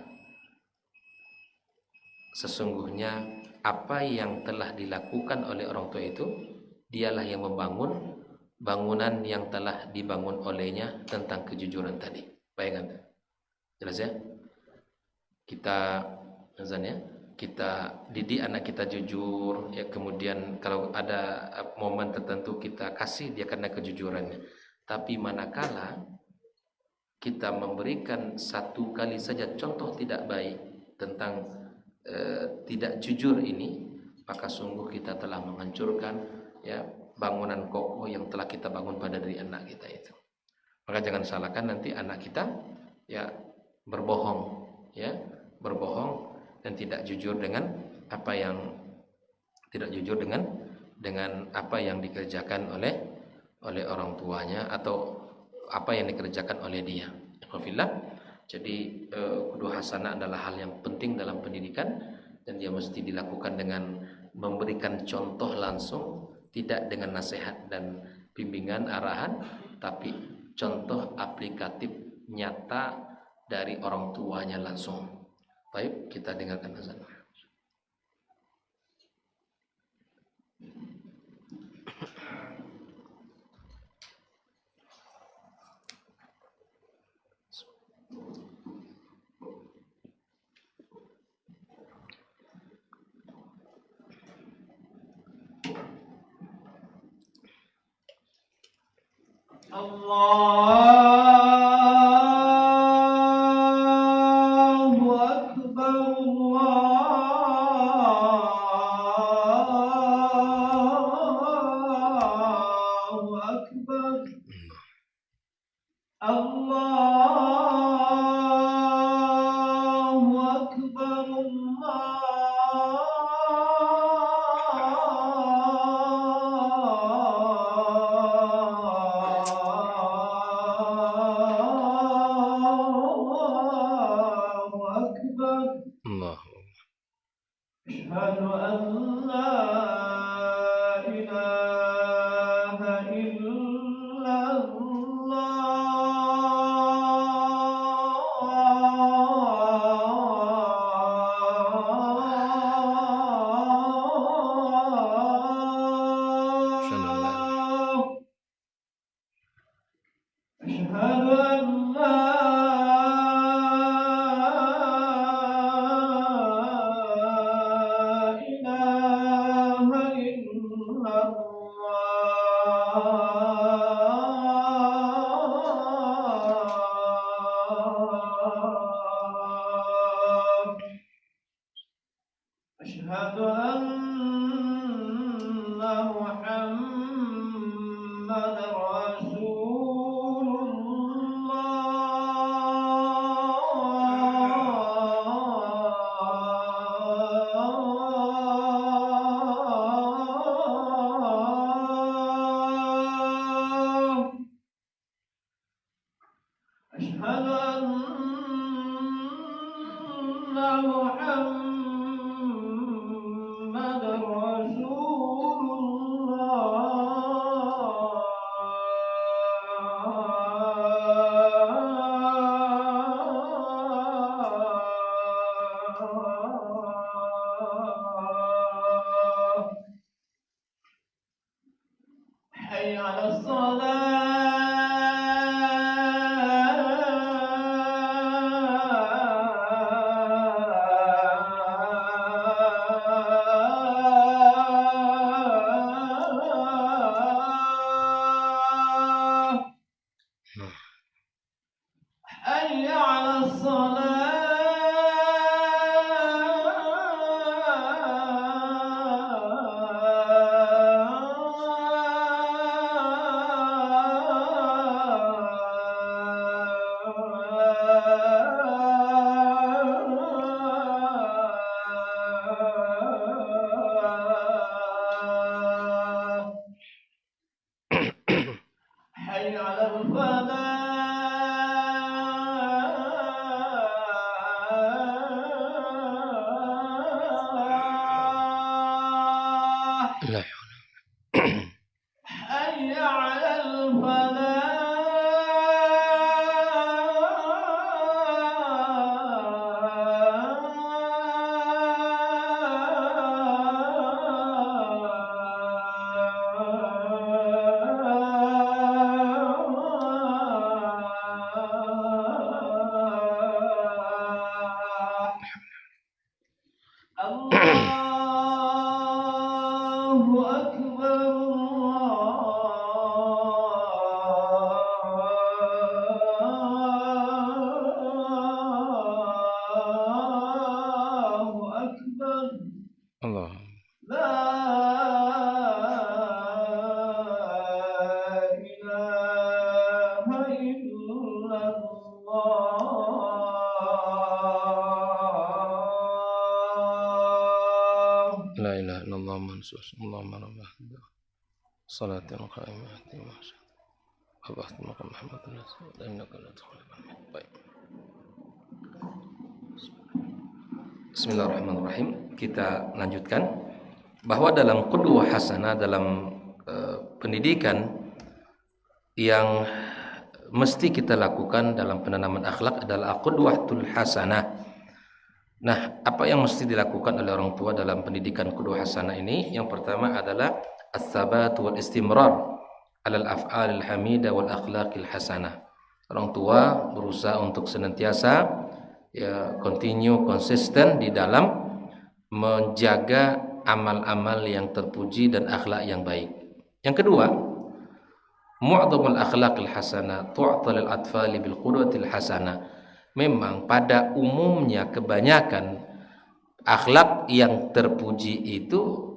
sesungguhnya apa yang telah dilakukan oleh orang tua itu, dialah yang membangun bangunan yang telah dibangun olehnya tentang kejujuran tadi. Bayangkan, jelas ya? Kita misalnya kita didik anak kita jujur, ya kemudian kalau ada momen tertentu kita kasih dia karena kejujurannya. Tapi manakala kita memberikan satu kali saja contoh tidak baik tentang tidak jujur ini, maka sungguh kita telah menghancurkan ya bangunan kokoh yang telah kita bangun pada diri anak kita itu. Maka jangan salahkan nanti anak kita ya berbohong, ya berbohong dan tidak jujur dengan apa yang apa yang dikerjakan oleh orang tuanya atau apa yang dikerjakan oleh dia. Alhamdulillah. Jadi kedua hasanah adalah hal yang penting dalam pendidikan dan dia mesti dilakukan dengan memberikan contoh langsung, tidak dengan nasihat dan bimbingan arahan, tapi contoh aplikatif nyata dari orang tuanya langsung. Baik, kita dengarkan azan. Allahu Akbar, Allahu Akbar, Allahu Akbar, Allahu Akbar. Allah. Asyhadu an la ilaha illallah. أشهد أن لا إله إلا الله. أشهد أن محمد رسول الله. أشهد أن محمد رسول الله. حي على الصلاة. حي على الصلاة. حي على الفلاح. لا حي على الفلاح. الله أكبر. الله أكبر. Allah. لا إله إلا الله. La ilaha illallah mansus Allahumma rabbah salatin qaimati wa Abahtu maqam Muhammadin Rasulullah innaka la tukhlifu al-mi'ad. Baik. Bismillahirrahmanirrahim. Kita lanjutkan bahwa dalam qudwah hasanah, dalam pendidikan yang mesti kita lakukan dalam penanaman akhlak adalah qudwatul hasanah. Nah, apa yang mesti dilakukan oleh orang tua dalam pendidikan qudwah hasanah ini? Yang pertama adalah as-sabat wal istimrar alal af'alil hamidah wal akhlaqil hasanah. Orang tua berusaha untuk senantiasa konsisten di dalam menjaga amal-amal yang terpuji dan akhlak yang baik. Yang kedua, mu'dhamul akhlaqil hasanah tu'tal lil atfali bil qudwatil hasanah. Memang pada umumnya kebanyakan akhlak yang terpuji itu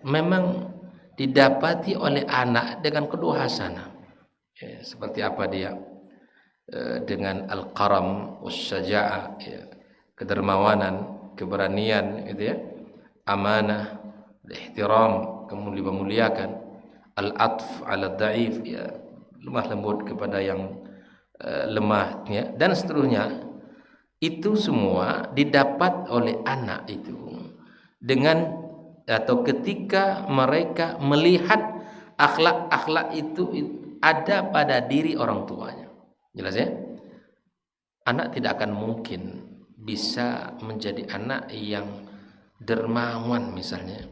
memang didapati oleh anak dengan qudwah hasanah. Seperti apa dia? Dengan al-karam was-syaja'ah, kedermawanan, keberanian, amanah, ihtiram, kemudian memuliakan, al-atf 'ala dhaif, lemah lembut kepada yang lemah, dan seterusnya. Itu semua didapat oleh anak itu dengan atau ketika mereka melihat akhlak-akhlak itu ada pada diri orang tuanya. Jelas ya? Anak tidak akan mungkin bisa menjadi anak yang dermawan misalnya,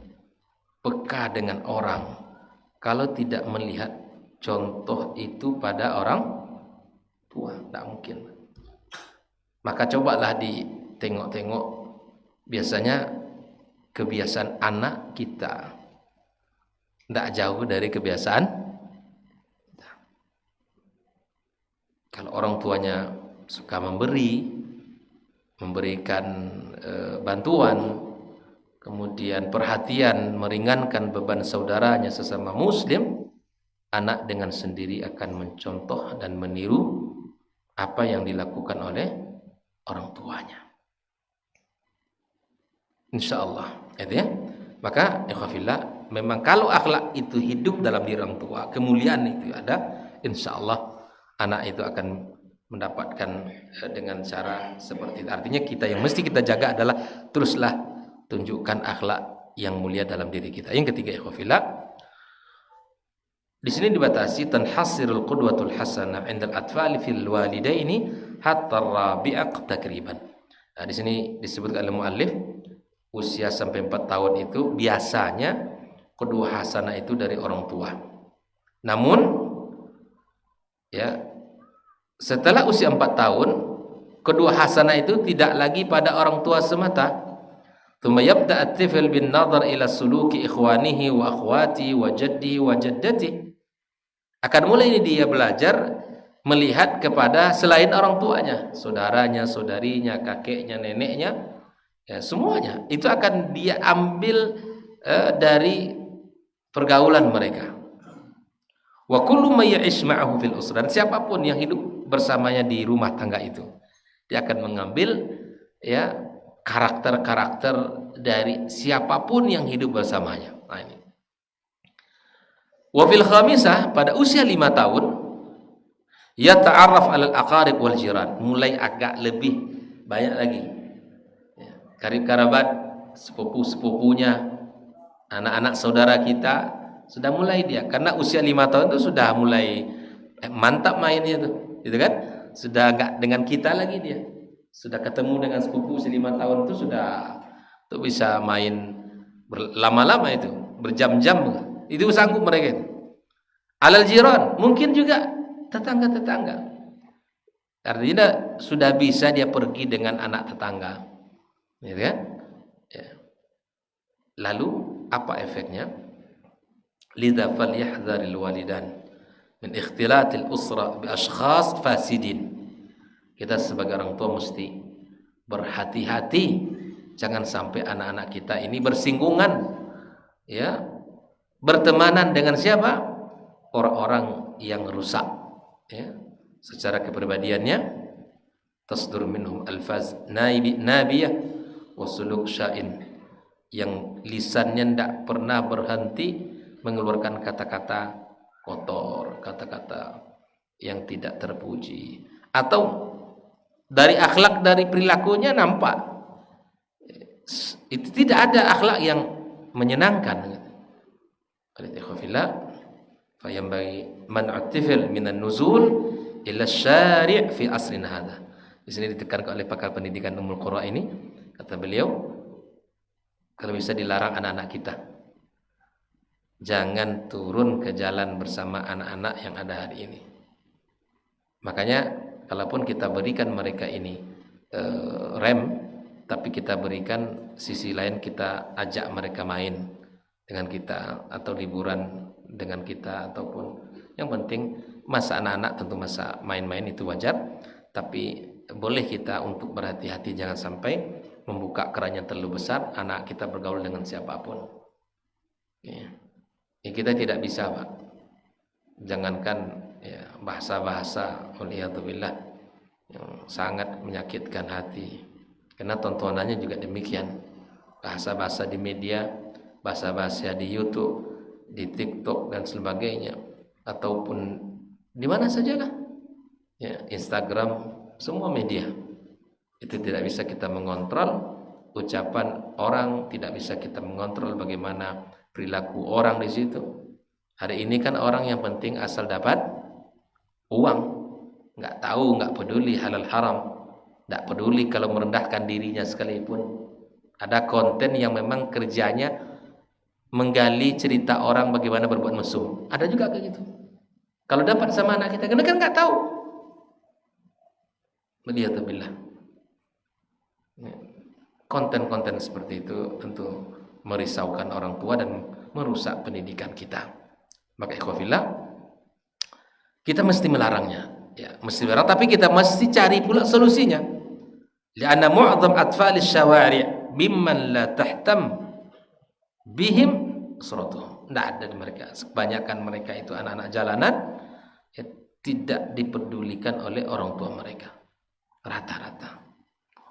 peka dengan orang, kalau tidak melihat contoh itu pada orang tua. Tidak mungkin. Maka cobalah ditengok-tengok, biasanya kebiasaan anak kita tidak jauh dari kebiasaan. Kalau orang tuanya suka memberikan bantuan, kemudian perhatian, meringankan beban saudaranya sesama muslim, anak dengan sendiri akan mencontoh dan meniru apa yang dilakukan oleh orang tuanya. Insyaallah, Maka ikhwafillah, memang kalau akhlak itu hidup dalam diri orang tua, kemuliaan itu ada, insyaallah anak itu akan mendapatkan dengan cara seperti itu. Artinya kita yang mesti kita jaga adalah teruslah tunjukkan akhlak yang mulia dalam diri kita. Yang ketiga, ikhwafillah, di sini dibatasi tanhasirul qudwatul hasanah 'inda al-atfal fil walidaini hatta rabi'ah takriban. Nah, di sini disebutkan oleh muallif usia sampai 4 tahun itu biasanya qudwah hasanah itu dari orang tua. Namun setelah usia 4 tahun, qudwah hasanah itu tidak lagi pada orang tua semata. Tsumma yabda at-tifl bin nadhar ila suluki ikhwanihi wa akhwati wa jaddi wa jaddati. Akan mulai ini dia belajar melihat kepada selain orang tuanya, saudaranya, saudarinya, kakeknya, neneknya, semuanya. Itu akan dia ambil dari pergaulan mereka. Wa kullu may ya'ish ma'ahu fil usran, siapapun yang hidup bersamanya di rumah tangga itu, dia akan mengambil karakter-karakter dari siapapun yang hidup bersamanya. Nah, ini. Wa fil khamisah, pada usia 5 tahun, yata'arraf 'alal aqarib wal jiran, mulai agak lebih banyak lagi karib kerabat, sepupu-sepupunya, anak-anak saudara kita, sudah mulai dia, karena usia 5 tahun itu sudah mulai mantap mainnya tuh, gitu kan? Sudah agak dengan kita lagi dia, sudah ketemu dengan sepupu 5 tahun itu sudah tuh bisa main lama-lama itu, berjam-jam, itu sanggup mereka itu. Alal jiran, mungkin juga tetangga-tetangga, artinya sudah bisa dia pergi dengan anak tetangga, gitu kan? Ya. Lalu apa efeknya? Lidza falyahdharil walidan min ikhtilatil usra bi ashkhas fasidin. Kita sebagai orang tua mesti berhati-hati, jangan sampai anak-anak kita ini bersinggungan, ya, bertemanan dengan siapa? Orang-orang yang rusak, ya, secara kepribadiannya. Tasdur minhum alfaz nabiyah wa suluk sya'in, yang lisannya tidak pernah berhenti mengeluarkan kata-kata kotor, kata-kata yang tidak terpuji, atau dari akhlak, dari perilakunya nampak itu tidak ada akhlak yang menyenangkan. Al-ikhwafillah fayambagi man'ut tifl minan nuzul ila syari' fi asrin hadha. Di sini ditekankan oleh pakar pendidikan Ummul Qura ini, kata beliau, kalau bisa dilarang anak-anak kita jangan turun ke jalan bersama anak-anak yang ada hari ini. Makanya kalaupun kita berikan mereka ini rem, tapi kita berikan sisi lain, kita ajak mereka main dengan kita atau liburan dengan kita, ataupun yang penting masa anak-anak tentu masa main-main itu wajar, tapi boleh kita untuk berhati-hati jangan sampai membuka keran yang terlalu besar, anak kita bergaul dengan siapapun. Ya. Ya, kita tidak bisa, Pak. Jangankan ya, bahasa-bahasa waliyadzubillah yang sangat menyakitkan hati. Karena tontonannya juga demikian. Bahasa-bahasa di media, bahasa-bahasa di YouTube, di TikTok dan sebagainya, ataupun di mana sajalah. Ya, Instagram, semua media. Itu tidak bisa kita mengontrol ucapan orang, tidak bisa kita mengontrol bagaimana perilaku orang di situ. Hari ini kan orang yang penting asal dapat uang, nggak tahu, nggak peduli halal haram, nggak peduli kalau merendahkan dirinya sekalipun. Ada konten yang memang kerjanya menggali cerita orang bagaimana berbuat mesum. Ada juga kayak gitu. Kalau dapat sama anak kita, karena kan nggak tahu. Waliyadzubillah. Konten-konten seperti itu tentu merisaukan orang tua dan merusak pendidikan kita. Maka ikhwafillah, kita mesti melarangnya, ya, mesti melarang, tapi kita mesti cari pula solusinya. Li'anna mu'adham atfalis syawari' mimman la tahtam bihim usratuhum. Tidak ada di mereka, kebanyakan mereka itu anak-anak jalanan, ya, tidak dipedulikan oleh orang tua mereka. Rata-rata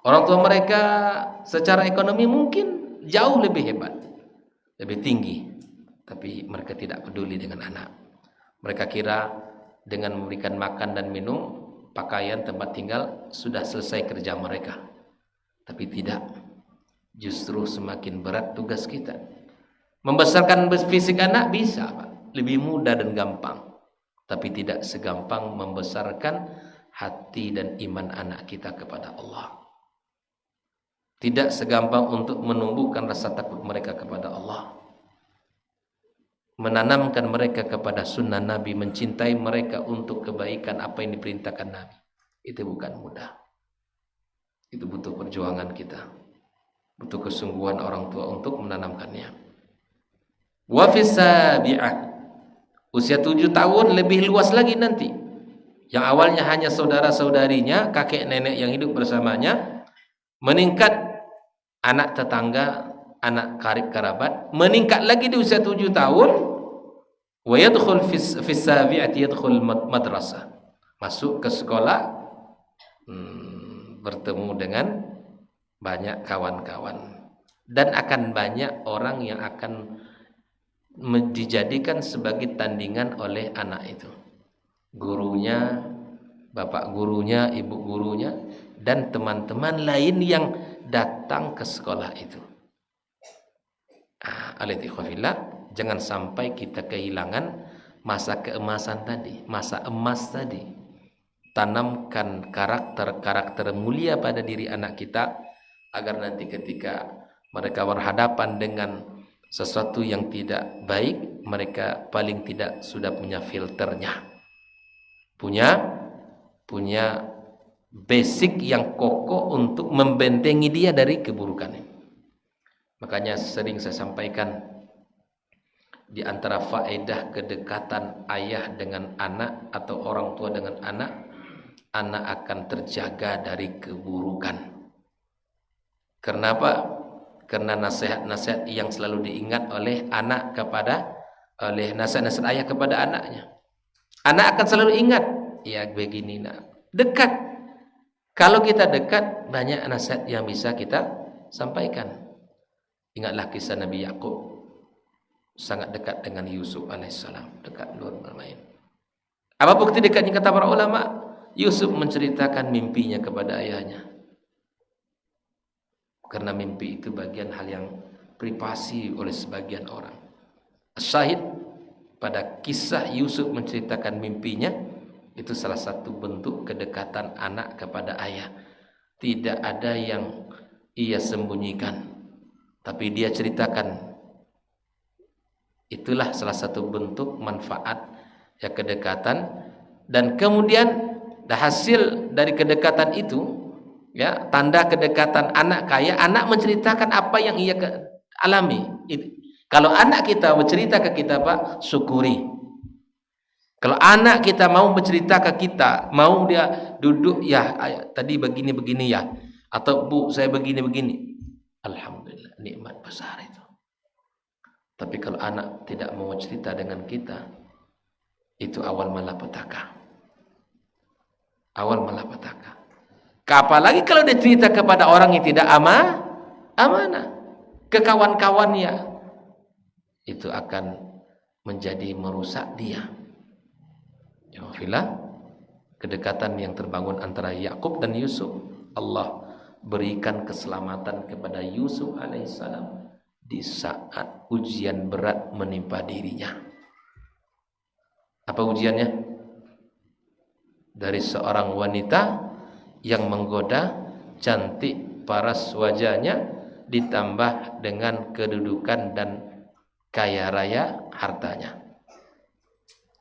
orang tua mereka secara ekonomi mungkin jauh lebih hebat, lebih tinggi, tapi mereka tidak peduli dengan anak. Mereka kira dengan memberikan makan dan minum, pakaian, tempat tinggal sudah selesai kerja mereka. Tapi tidak, justru semakin berat tugas kita. Membesarkan fisik anak bisa, Pak, lebih mudah dan gampang, tapi tidak segampang membesarkan hati dan iman anak kita kepada Allah. Tidak segampang untuk menumbuhkan rasa takut mereka kepada Allah, menanamkan mereka kepada sunnah Nabi, mencintai mereka untuk kebaikan apa yang diperintahkan Nabi. Itu bukan mudah. Itu butuh perjuangan kita, butuh kesungguhan orang tua untuk menanamkannya. Wa fis sabi'ah, usia 7 tahun lebih luas lagi nanti. Yang awalnya hanya saudara-saudarinya, kakek nenek yang hidup bersamanya, meningkat anak tetangga, anak karib kerabat, meningkat lagi di usia 7 tahun. Wa yadkhul fis sabi'ati yadkhul madrasah, masuk ke sekolah, bertemu dengan banyak kawan-kawan, dan akan banyak orang yang akan dijadikan sebagai tandingan oleh anak itu, gurunya, bapak gurunya, ibu gurunya, dan teman-teman lain yang datang ke sekolah itu. Al-ikhwafillah, jangan sampai kita kehilangan masa keemasan tadi, masa emas tadi. Tanamkan karakter-karakter mulia pada diri anak kita, agar nanti ketika mereka berhadapan dengan sesuatu yang tidak baik, mereka paling tidak sudah punya filternya, punya basic yang kokoh untuk membentengi dia dari keburukan. Makanya sering saya sampaikan, di antara faedah kedekatan ayah dengan anak atau orang tua dengan anak, anak akan terjaga dari keburukan. Kenapa? Karena nasihat-nasihat yang selalu diingat oleh anak oleh nasihat-nasihat ayah kepada anaknya. Anak akan selalu ingat, ya begini nak, dekat. Kalau kita dekat, banyak nasihat yang bisa kita sampaikan. Ingatlah kisah Nabi Yakub, sangat dekat dengan Yusuf alaihissalam, dekat luar bermain. Apa bukti dekatnya kata para ulama? Yusuf menceritakan mimpinya kepada ayahnya. Karena mimpi itu bagian hal yang privasi oleh sebagian orang. Syahid pada kisah Yusuf menceritakan mimpinya, itu salah satu bentuk kedekatan anak kepada ayah. Tidak ada yang ia sembunyikan, tapi dia ceritakan. Itulah salah satu bentuk manfaat ya kedekatan. Dan kemudian hasil dari kedekatan itu, ya, tanda kedekatan anak kaya, anak menceritakan apa yang ia alami. Kalau anak kita bercerita ke kita, Pak, syukuri. Kalau anak kita mau bercerita ke kita, mau dia duduk, ya tadi begini-begini ya, atau Bu saya begini-begini, alhamdulillah, nikmat besar itu. Tapi kalau anak tidak mau cerita dengan kita, itu awal malapetaka. Awal malapetaka. Apalagi kalau dia cerita kepada orang yang tidak amanah, ke kawan-kawannya, itu akan menjadi merusak dia. Ya filah, kedekatan yang terbangun antara Yakub dan Yusuf, Allah berikan keselamatan kepada Yusuf alaihissalam di saat ujian berat menimpa dirinya. Apa ujiannya? Dari seorang wanita yang menggoda, cantik paras wajahnya, ditambah dengan kedudukan dan kaya raya hartanya,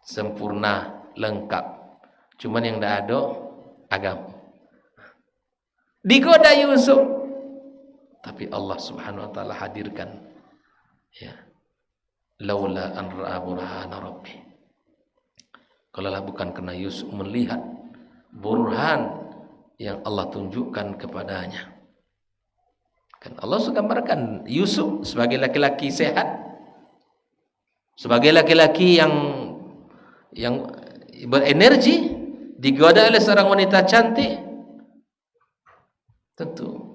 sempurna, lengkap. Cuman yang tidak ada agama. Digoda Yusuf, tapi Allah subhanahu wa ta'ala hadirkan, ya, laula an ra'a burhana rabbi. Kalaulah bukan karena Yusuf melihat burhan yang Allah tunjukkan kepadanya. Kan Allah menggambarkan Yusuf sebagai laki-laki sehat, sebagai laki-laki yang berenergi, digoda oleh seorang wanita cantik. Tentu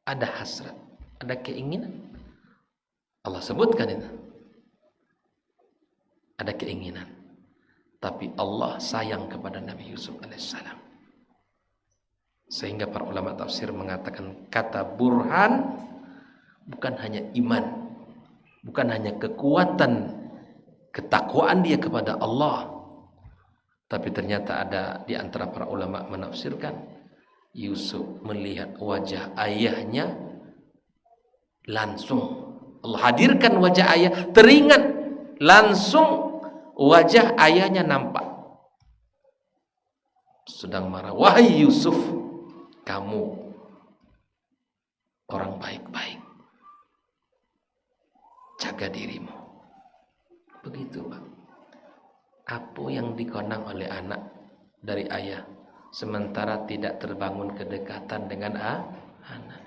ada hasrat, ada keinginan. Allah sebutkan itu. Ada keinginan. Tapi Allah sayang kepada Nabi Yusuf alaihissalam. Sehingga para ulama tafsir mengatakan kata burhan bukan hanya iman, bukan hanya kekuatan ketakwaan dia kepada Allah, tapi ternyata ada di antara para ulama menafsirkan Yusuf melihat wajah ayahnya langsung. Allah hadirkan wajah ayah, teringat langsung wajah ayahnya nampak. Sedang marah, wahai Yusuf, kamu orang baik-baik, jaga dirimu. Begitu Pak. Apa yang dikonang oleh anak dari ayah, sementara tidak terbangun kedekatan dengan anak.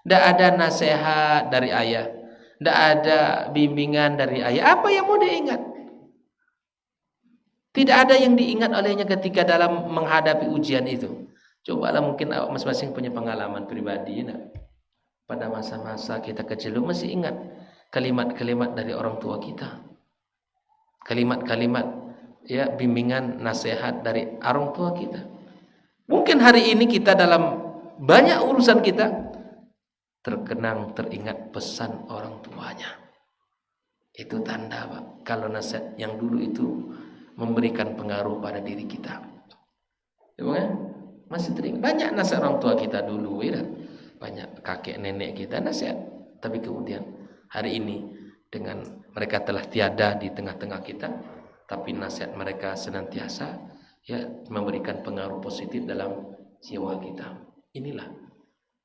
Tidak ada nasihat dari ayah, tidak ada bimbingan dari ayah. Apa yang mau diingat? Tidak ada yang diingat olehnya ketika dalam menghadapi ujian itu. Cobalah, mungkin masing-masing punya pengalaman pribadi, ya, pada masa-masa kita kecil, masih ingat kalimat-kalimat dari orang tua kita, kalimat-kalimat, ya, bimbingan, nasihat dari orang tua kita. Mungkin hari ini kita dalam banyak urusan kita terkenang, teringat pesan orang tuanya. Itu tanda, Pak, kalau nasihat yang dulu itu memberikan pengaruh pada diri kita. Ya, masih teringat banyak nasihat orang tua kita dulu, ya, banyak kakek nenek kita nasihat. Tapi kemudian hari ini dengan mereka telah tiada di tengah-tengah kita, tapi nasihat mereka senantiasa, ya, memberikan pengaruh positif dalam jiwa kita. Inilah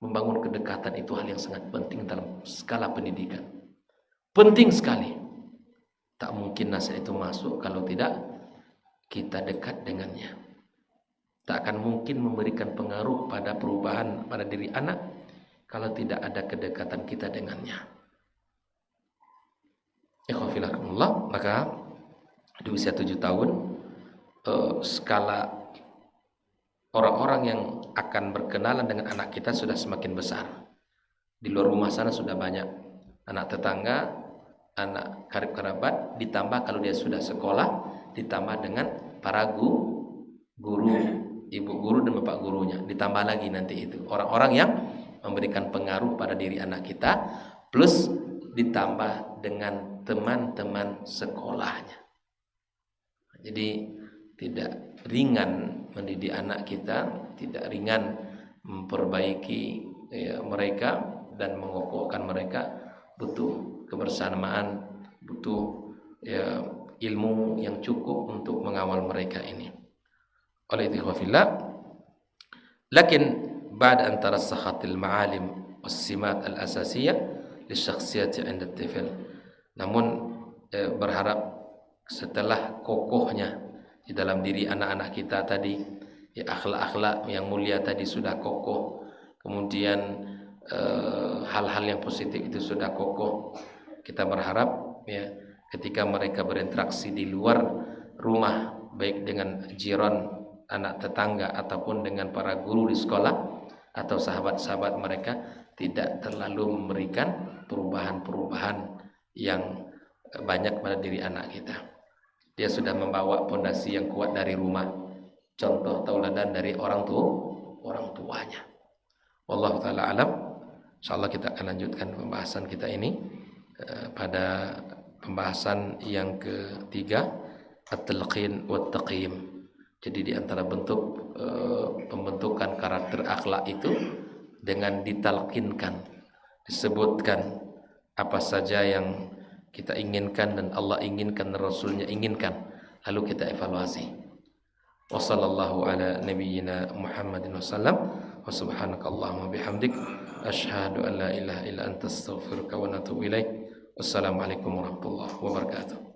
membangun kedekatan, itu hal yang sangat penting dalam skala pendidikan. Penting sekali. Tak mungkin nasihat itu masuk kalau tidak kita dekat dengannya. Tak akan mungkin memberikan pengaruh pada perubahan pada diri anak kalau tidak ada kedekatan kita dengannya. Ikhwafillah, maka di usia 7 tahun skala orang-orang yang akan berkenalan dengan anak kita sudah semakin besar. Di luar rumah sana sudah banyak anak tetangga, anak karib kerabat, ditambah kalau dia sudah sekolah, ditambah dengan para guru, ibu guru dan bapak gurunya, ditambah lagi nanti itu orang-orang yang memberikan pengaruh pada diri anak kita, plus ditambah dengan teman-teman sekolahnya. Jadi tidak ringan mendidik anak kita, tidak ringan memperbaiki mereka dan mengokohkan mereka. Butuh kebersamaan, butuh ilmu yang cukup untuk mengawal mereka ini. Oleh itu khafillah, lakin ba'd an tarasakhatil ma'alim was-simat al-asasiyah lisyakhsiyati 'inda at-tifl. Namun berharap setelah kokohnya di dalam diri anak-anak kita tadi, akhlak-akhlak yang mulia tadi sudah kokoh, kemudian hal-hal yang positif itu sudah kokoh, kita berharap ketika mereka berinteraksi di luar rumah, baik dengan jiran, anak tetangga, ataupun dengan para guru di sekolah atau sahabat-sahabat mereka, tidak terlalu memberikan perubahan-perubahan yang banyak pada diri anak kita. Dia sudah membawa pondasi yang kuat dari rumah, contoh tauladan dari orang tuanya. Wallahu taala alam. Insyaallah kita akan lanjutkan pembahasan kita ini pada pembahasan yang ketiga, at-talqin wa at-taqyim. Jadi di antara bentuk pembentukan karakter akhlak itu dengan ditalqinkan, disebutkan apa saja yang kita inginkan dan Allah inginkan dan Rasulnya inginkan, lalu kita evaluasi. Wa sallallahu ala nabiyyina Muhammadin wasallam, wa subhanakallahumma bihamdik, asyhadu an la ilaha illa anta astaghfiruka wa atubu ilaik. Wassalamualaikum warahmatullahi wabarakatuh.